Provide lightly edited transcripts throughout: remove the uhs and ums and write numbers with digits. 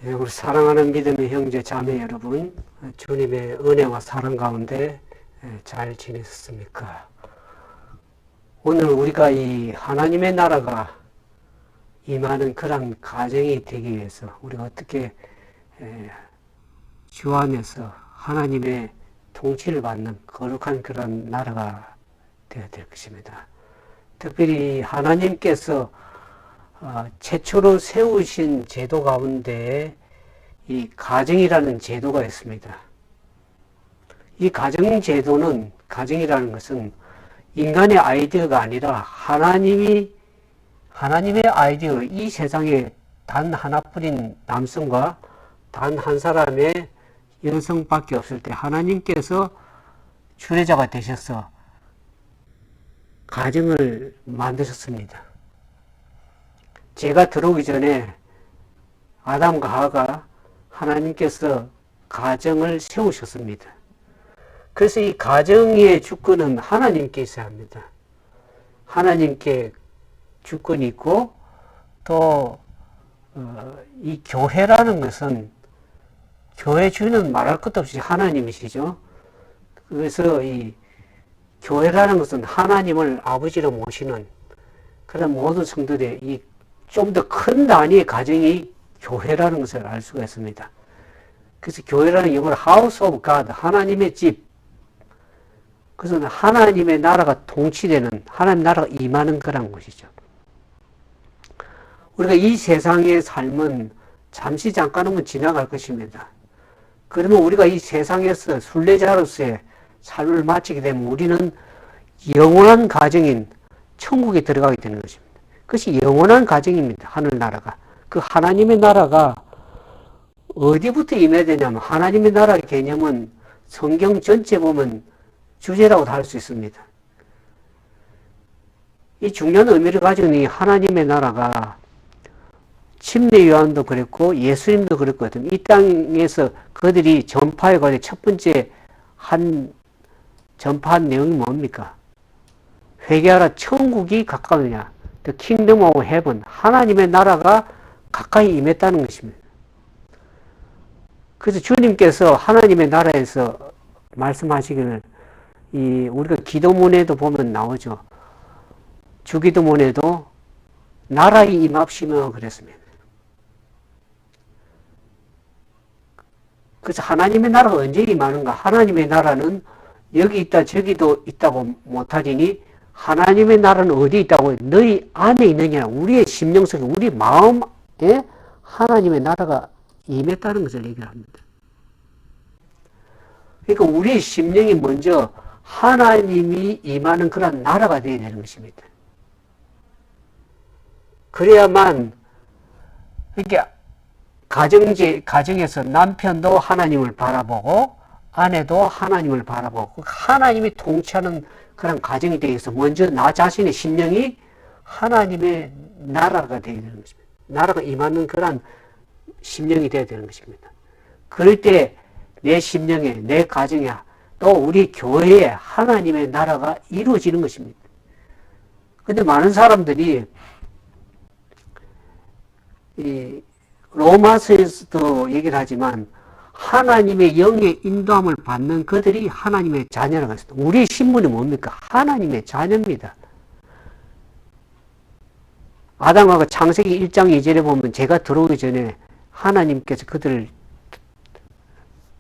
우리 사랑하는 믿음의 형제 자매 여러분, 주님의 은혜와 사랑 가운데 잘 지내셨습니까? 오늘 우리가 이 하나님의 나라가 임하는 그런 가정이 되기 위해서 우리가 어떻게 주 안에서 하나님의 통치를 받는 거룩한 그런 나라가 되어야 될 것입니다. 특별히 하나님께서 최초로 세우신 제도 가운데 이 가정이라는 제도가 있습니다. 이 가정제도는, 가정이라는 것은 인간의 아이디어가 아니라 하나님의 아이디어로 이 세상에 단 하나뿐인 남성과 단 한 사람의 여성밖에 없을 때 하나님께서 주례자가 되셔서 가정을 만드셨습니다. 죄가 들어오기 전에 아담과 하와가 하나님께서 가정을 세우셨습니다. 그래서 이 가정의 주권은 하나님께 있어야 합니다. 하나님께 주권이 있고 또 이 교회라는 것은 교회 주인은 말할 것도 없이 하나님이시죠. 그래서 이 교회라는 것은 하나님을 아버지로 모시는 그런 모든 성도들의 이 좀 더 큰 단위의 가정이 교회라는 것을 알 수가 있습니다. 그래서 교회라는 영어로 House of God, 하나님의 집. 그래서 하나님의 나라가 통치되는, 하나님 나라가 임하는 그런 곳이죠. 우리가 이 세상의 삶은 잠시 잠깐은 지나갈 것입니다. 그러면 우리가 이 세상에서 순례자로서의 삶을 마치게 되면 우리는 영원한 가정인 천국에 들어가게 되는 것입니다. 그것이 영원한 가정입니다. 하늘나라가. 그 하나님의 나라가 어디부터 임해야 되냐면 하나님의 나라의 개념은 성경 전체 보면 주제라고도 할 수 있습니다. 이 중요한 의미를 가지고 있는 이 하나님의 나라가 침례 요한도 그랬고 예수님도 그랬거든요. 이 땅에서 그들이 전파에 관해 첫 번째 전파한 내용이 뭡니까? 회개하라, 천국이 가까우냐. The kingdom of heaven. 하나님의 나라가 가까이 임했다는 것입니다. 그래서 주님께서 하나님의 나라에서 말씀하시기를 우리가 기도문에도 보면 나오죠. 주기도문에도 나라에 임합시며 그랬습니다. 그래서 하나님의 나라가 언제 임하는가? 하나님의 나라는 여기 있다 저기도 있다고 못하리니 하나님의 나라는 어디 있다고? 너희 안에 있느냐? 우리의 심령 속에, 우리 마음에 하나님의 나라가 임했다는 것을 얘기합니다. 그러니까 우리의 심령이 먼저 하나님이 임하는 그런 나라가 되어야 되는 것입니다. 그래야만, 그러니까 가정에서 남편도 하나님을 바라보고 아내도 하나님을 바라보고 하나님이 통치하는 그런 가정이 되어서 먼저 나 자신의 심령이 하나님의 나라가 되어야 되는 것입니다. 나라가 임하는 그런 심령이 되어야 되는 것입니다. 그럴 때 내 심령에, 내 가정에, 또 우리 교회에 하나님의 나라가 이루어지는 것입니다. 근데 많은 사람들이 이 로마서에서도 얘기를 하지만 하나님의 영의 인도함을 받는 그들이 하나님의 자녀라고 했습니다. 우리의 신분이 뭡니까? 하나님의 자녀입니다. 아담과 창세기 1장 2절에 보면 죄가 들어오기 전에 하나님께서 그들을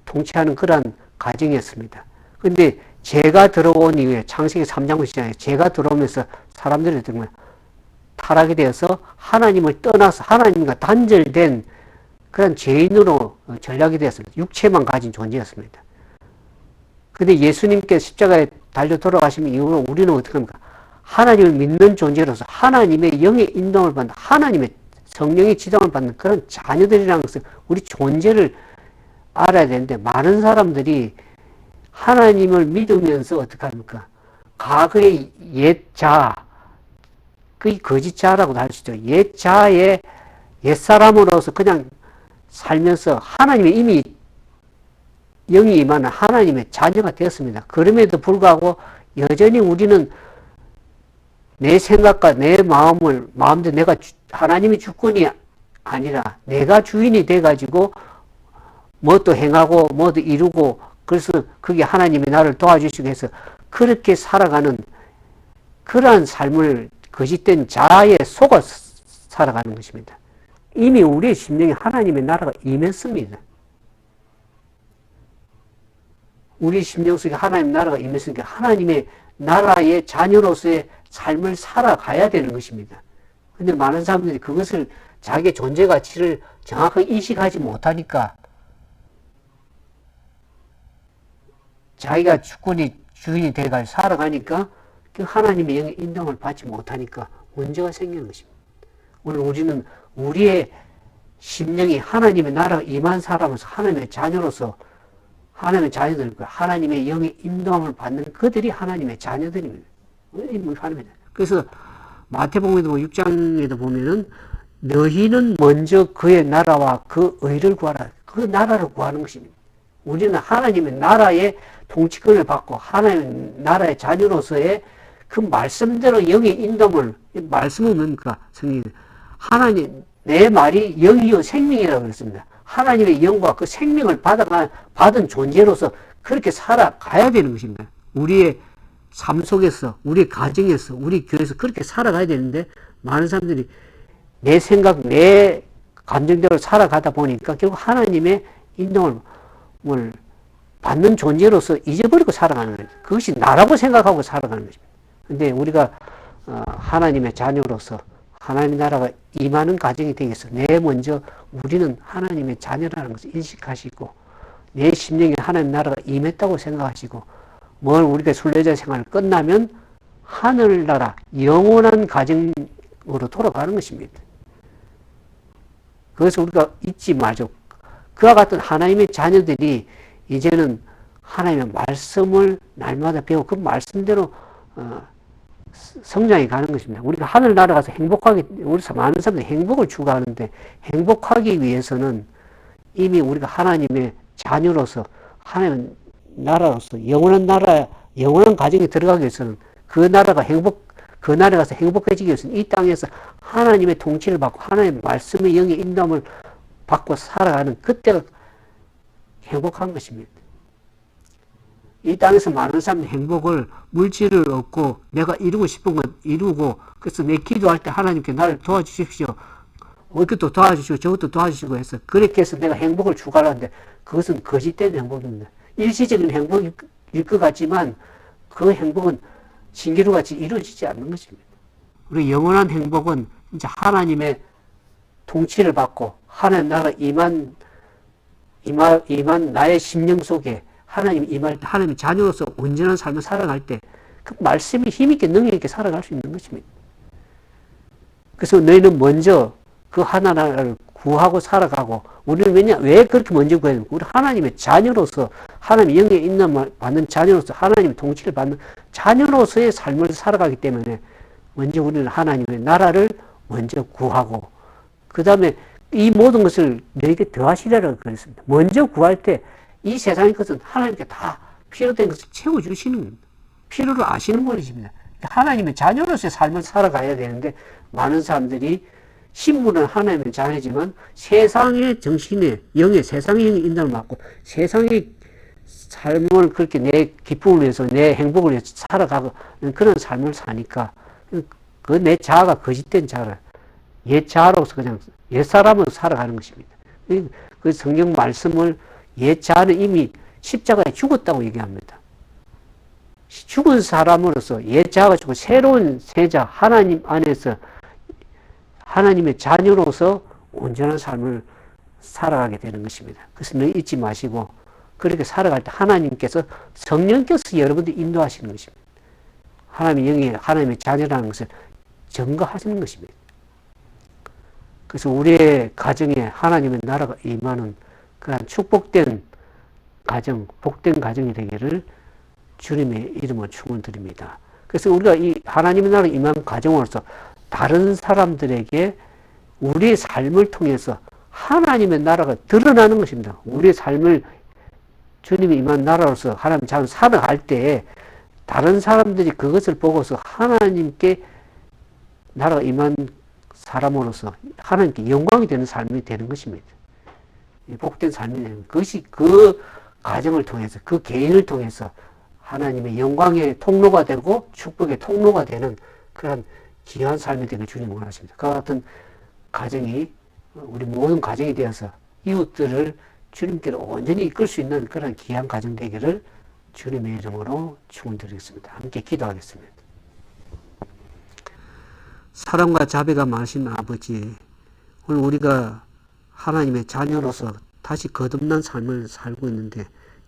통치하는 그런 가정이었습니다. 그런데 죄가 들어온 이후에 창세기 3장 보시잖아요. 죄가 들어오면서 사람들이 정말 타락이 되어서 하나님을 떠나서 하나님과 단절된 그런 죄인으로 전락이 되었습니다. 육체만 가진 존재였습니다. 그런데 예수님께 십자가에 달려 돌아가신 이후로 우리는 어떻게 합니까? 하나님을 믿는 존재로서 하나님의 영의 인도를 받는, 하나님의 성령의 지정을 받는 그런 자녀들이라는 것을 우리 존재를 알아야 되는데 많은 사람들이 하나님을 믿으면서 어떻게 합니까? 과거의 옛자, 그 거짓자라고도 할 수 있죠. 옛자의 옛사람으로서 그냥 살면서 하나님의 이미 영이 임하는 하나님의 자녀가 되었습니다. 그럼에도 불구하고 여전히 우리는 내 생각과 내 마음대로 내가 하나님의 주권이 아니라 내가 주인이 돼가지고 뭐도 행하고 뭐도 이루고 그래서 그게 하나님이 나를 도와주시고 해서 그렇게 살아가는 그러한 삶을 거짓된 자아에 속아 살아가는 것입니다. 이미 우리의 심령에 하나님의 나라가 임했습니다. 우리 심령 속에 하나님의 나라가 임했으니까 하나님의 나라의 자녀로서의 삶을 살아가야 되는 것입니다. 근데 많은 사람들이 그것을 자기의 존재 가치를 정확하게 인식하지 못하니까 자기가 주인이 돼가 살아가니까 그 하나님의 영의 인도를 받지 못하니까 문제가 생기는 것입니다. 오늘 우리는 우리의 심령이 하나님의 나라가 임한 사람으로서 하나님의 자녀로서 하나님의 자녀들과 하나님의 영의 인도함을 받는 그들이 하나님의 자녀들입니다. 그래서 마태복음에도 6장에도 보면은 너희는 먼저 그의 나라와 그 의를 구하라. 그 나라를 구하는 것입니다. 우리는 하나님의 나라의 통치권을 받고 하나님의 나라의 자녀로서의 그 말씀대로 영의 인도함을 말씀은 뭡니까? 성경에 하나님 내 말이 영이요 생명이라고 그랬습니다. 하나님의 영과 그 생명을 받은 존재로서 그렇게 살아가야 되는 것입니다. 우리의 삶 속에서, 우리 가정에서, 우리 교회에서 그렇게 살아가야 되는데 많은 사람들이 내 생각, 내 감정대로 살아가다 보니까 결국 하나님의 인도를 받는 존재로서 잊어버리고 살아가는 거예요. 그것이 나라고 생각하고 살아가는 것입니다. 근데 우리가 하나님의 자녀로서 하나님의 나라가 임하는 가정이 되겠어. 먼저 우리는 하나님의 자녀라는 것을 인식하시고 내 심령에 하나님의 나라가 임했다고 생각하시고 뭘 우리가 순례자 생활을 끝나면 하늘나라 영원한 가정으로 돌아가는 것입니다. 그래서 우리가 잊지 말죠. 그와 같은 하나님의 자녀들이 이제는 하나님의 말씀을 날마다 배우고 그 말씀대로 성장해 가는 것입니다. 우리가 하늘나라 가서 행복하게, 우리 많은 사람들이 행복을 추구하는데 행복하기 위해서는 이미 우리가 하나님의 자녀로서 하나님의 나라로서 영원한 나라, 영원한 가정에 들어가기 위해서는 그 나라에 가서 행복해지기 위해서는 이 땅에서 하나님의 통치를 받고 하나님의 말씀의 영의 인도함을 받고 살아가는 그때가 행복한 것입니다. 이 땅에서 많은 사람들이 행복을 물질을 얻고 내가 이루고 싶은 것 이루고 그래서 내 기도할 때 하나님께 나를 도와주십시오. 이것도 도와주시고 저것도 도와주시고 해서 그렇게 해서 내가 행복을 추구하려는데 그것은 거짓된 행복입니다. 일시적인 행복일 것 같지만 그 행복은 신기루같이 이루어지지 않는 것입니다. 우리 영원한 행복은 진짜 하나님의 통치를 받고 하나님 나라가 임한 나의 심령 속에 하나님이 임할 때 하나님의 자녀로서 온전한 삶을 살아갈 때 그 말씀이 힘있게 능력있게 살아갈 수 있는 것입니다. 그래서 너희는 먼저 그 하나를 구하고 살아가고 우리는 왜 그렇게 먼저 구해야 됩니까? 우리 하나님의 자녀로서 하나님의 영에 있는 받는 자녀로서 하나님의 통치를 받는 자녀로서의 삶을 살아가기 때문에 먼저 우리는 하나님의 나라를 먼저 구하고 그 다음에 이 모든 것을 너에게 더하시리라고 그랬습니다. 먼저 구할 때 이 세상의 것은 하나님께 다 필요된 것을 채워주시는 필요를 아시는 분이십니다. 하나님의 자녀로서의 삶을 살아가야 되는데 많은 사람들이 신분은 하나님의 자녀지만 세상의 정신의 영의 세상의 영의 인도를 받고 세상의 삶을 그렇게 내 기쁨을 위해서 내 행복을 위해서 살아가는 그런 삶을 사니까 그 내 자아가 거짓된 자아라 옛 자아로서 그냥 옛 사람으로 살아가는 것입니다. 그 성경 말씀을 옛 자아는 이미 십자가에 죽었다고 얘기합니다. 죽은 사람으로서 옛 자아가 죽고 새로운 세자 하나님 안에서 하나님의 자녀로서 온전한 삶을 살아가게 되는 것입니다. 그래서 늘 잊지 마시고 그렇게 살아갈 때 하나님께서 성령께서 여러분들 인도하시는 것입니다. 하나님의 영이 하나님의 자녀라는 것을 증거하시는 것입니다. 그래서 우리의 가정에 하나님의 나라가 임하는 그런 축복된 가정, 복된 가정이 되기를 주님의 이름으로 축원드립니다. 그래서 우리가 이 하나님의 나라가 임한 가정으로서 다른 사람들에게 우리의 삶을 통해서 하나님의 나라가 드러나는 것입니다. 우리의 삶을 주님이 임한 나라로서 하나님 잘 살아갈 때 다른 사람들이 그것을 보고서 하나님께 나라가 임한 사람으로서 하나님께 영광이 되는 삶이 되는 것입니다. 복된 삶이 되는 것이 그 가정을 통해서 그 개인을 통해서 하나님의 영광의 통로가 되고 축복의 통로가 되는 그런 귀한 삶이 되길 주님 원하십니다. 그와 같은 가정이 우리 모든 가정이 되어서 이웃들을 주님께로 온전히 이끌 수 있는 그런 귀한 가정 되기를 주님의 이름으로 축원드리겠습니다. 함께 기도하겠습니다. 사랑과 자비가 많으신 아버지, 오늘 우리가 하나님의 자녀로서 다시 거듭난 삶을 살고 있는데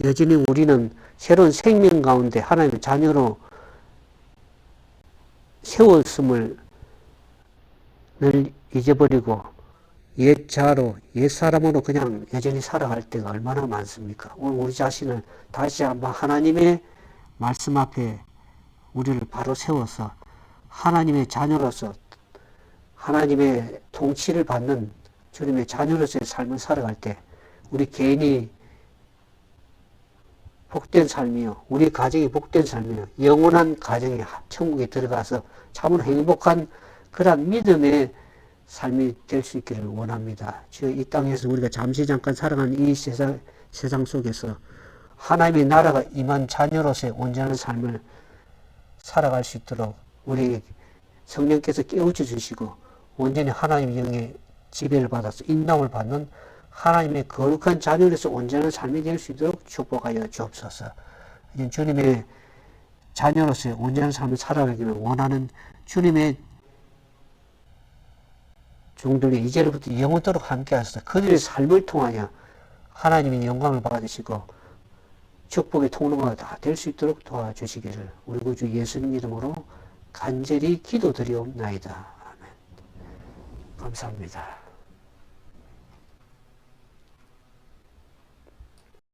여전히 우리는 새로운 생명 가운데 하나님의 자녀로 세웠음을 잊어버리고 옛 자로, 옛 사람으로 그냥 여전히 살아갈 때가 얼마나 많습니까? 오늘 우리 자신을 다시 한번 하나님의 말씀 앞에 우리를 바로 세워서 하나님의 자녀로서 하나님의 통치를 받는 주님의 자녀로서의 삶을 살아갈 때 우리 개인이 복된 삶이요, 우리 가정이 복된 삶이요, 영원한 가정이 천국에 들어가서 참으로 행복한 그런 믿음의 삶이 될 수 있기를 원합니다. 주여, 이 땅에서 우리가 잠시 잠깐 살아가는 이 세상 속에서 하나님의 나라가 임한 자녀로서의 온전한 삶을 살아갈 수 있도록 우리 성령께서 깨우쳐 주시고 온전히 하나님의 영의 지배를 받아서 인도함을 받는 하나님의 거룩한 자녀로서 온전한 삶이 될 수 있도록 축복하여 주옵소서. 주님의 자녀로서의 온전한 삶을 살아가기를 원하는 주님의 종들이 이제로부터 영원토록 함께 하셔서 그들의 삶을 통하여 하나님의 영광을 받으시고 축복의 통로가 다 될 수 있도록 도와주시기를 우리 구주 예수님 이름으로 간절히 기도드리옵나이다. 아멘. 감사합니다.